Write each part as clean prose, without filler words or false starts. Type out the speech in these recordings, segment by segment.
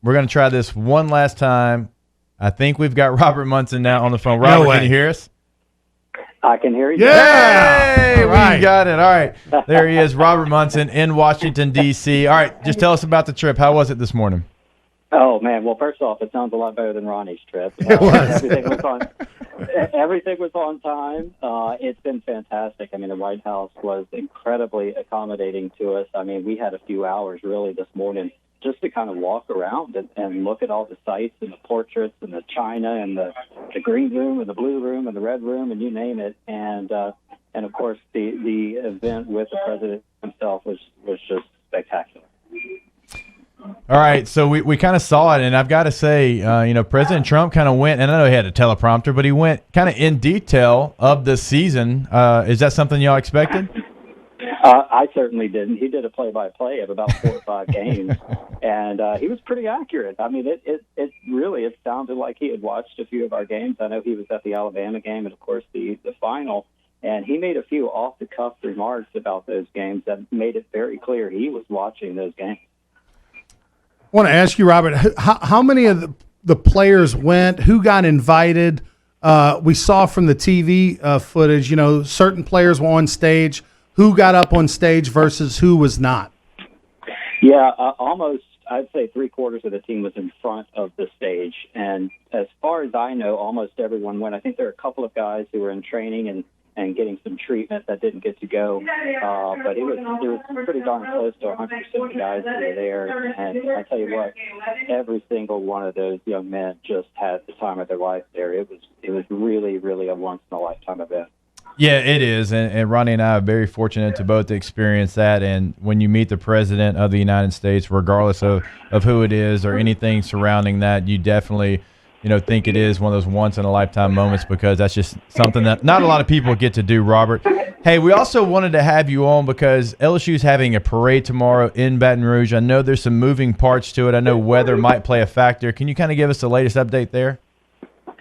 We're going to try this one last time. I think we've got Robert Munson now on the phone. Robert, can you hear us? I can hear you. Yeah! Hey, we got it. All right. There he is, Robert Munson in Washington, D.C. All right, just tell us about the trip. How was it this morning? Oh, man. Well, first off, it sounds a lot better than Ronnie's trip. Everything was on time. It's been fantastic. I mean, the White House was incredibly accommodating to us. I mean, we had a few hours, really, this morning just to kind of walk around and look at all the sites and the portraits and the china and the green room and the blue room and the red room and you name it. And of course, the event with the president himself was just spectacular. All right, so we kind of saw it, and I've got to say, President Trump kind of went, and I know he had a teleprompter, but he went kind of in detail of the season. Is that something y'all expected? I certainly didn't. He did a play-by-play of about 4 or 5 games, and he was pretty accurate. I mean, it sounded like he had watched a few of our games. I know he was at the Alabama game and, of course, the final, and he made a few off-the-cuff remarks about those games that made it very clear he was watching those games. I want to ask you, Robert, how many of the players went? Who got invited? We saw from the TV footage, certain players were on stage. Who got up on stage versus who was not? Yeah, almost, I'd say 3/4 of the team was in front of the stage. And as far as I know, almost everyone went. I think there are a couple of guys who were in training and getting some treatment that didn't get to go. But it was pretty darn close to 100% of the guys who were there. And I tell you what, every single one of those young men just had the time of their life there. It was really, really a once-in-a-lifetime event. Yeah, it is, and Ronnie and I are very fortunate to both experience that. And when you meet the President of the United States, regardless of who it is or anything surrounding that, you definitely think it is one of those once-in-a-lifetime moments because that's just something that not a lot of people get to do, Robert. Hey, we also wanted to have you on because LSU is having a parade tomorrow in Baton Rouge. I know there's some moving parts to it. I know weather might play a factor. Can you kind of give us the latest update there?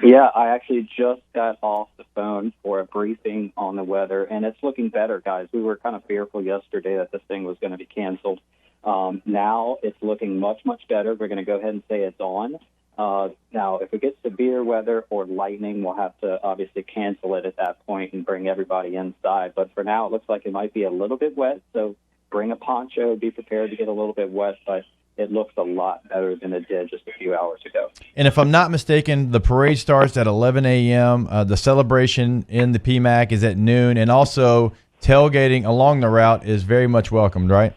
Yeah, I actually just got off the phone for a briefing on the weather, and it's looking better, guys. We were kind of fearful yesterday that this thing was going to be canceled. Now it's looking much, much better. We're going to go ahead and say it's on. Now, if it gets severe weather or lightning, we'll have to obviously cancel it at that point and bring everybody inside. But for now, it looks like it might be a little bit wet, so bring a poncho, be prepared to get a little bit wet, but it looks a lot better than it did just a few hours ago. And if I'm not mistaken, the parade starts at 11 a.m. The celebration in the PMAC is at noon, and also tailgating along the route is very much welcomed, right?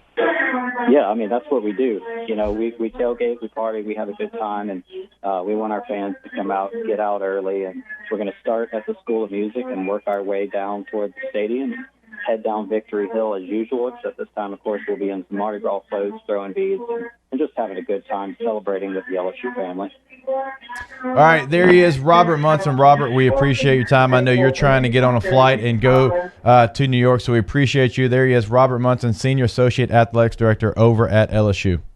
Yeah, I mean, that's what we do. We tailgate, we party, we have a good time, and we want our fans to come out, get out early, and we're going to start at the School of Music and work our way down towards the stadium, head down Victory Hill as usual, except this time, of course, we'll be in some Mardi Gras floats, throwing beads, and just having a good time celebrating with the LSU family. All right, there he is, Robert Munson. Robert, we appreciate your time. I know you're trying to get on a flight and go to New York, so we appreciate you. There he is, Robert Munson, Senior Associate Athletics Director over at LSU.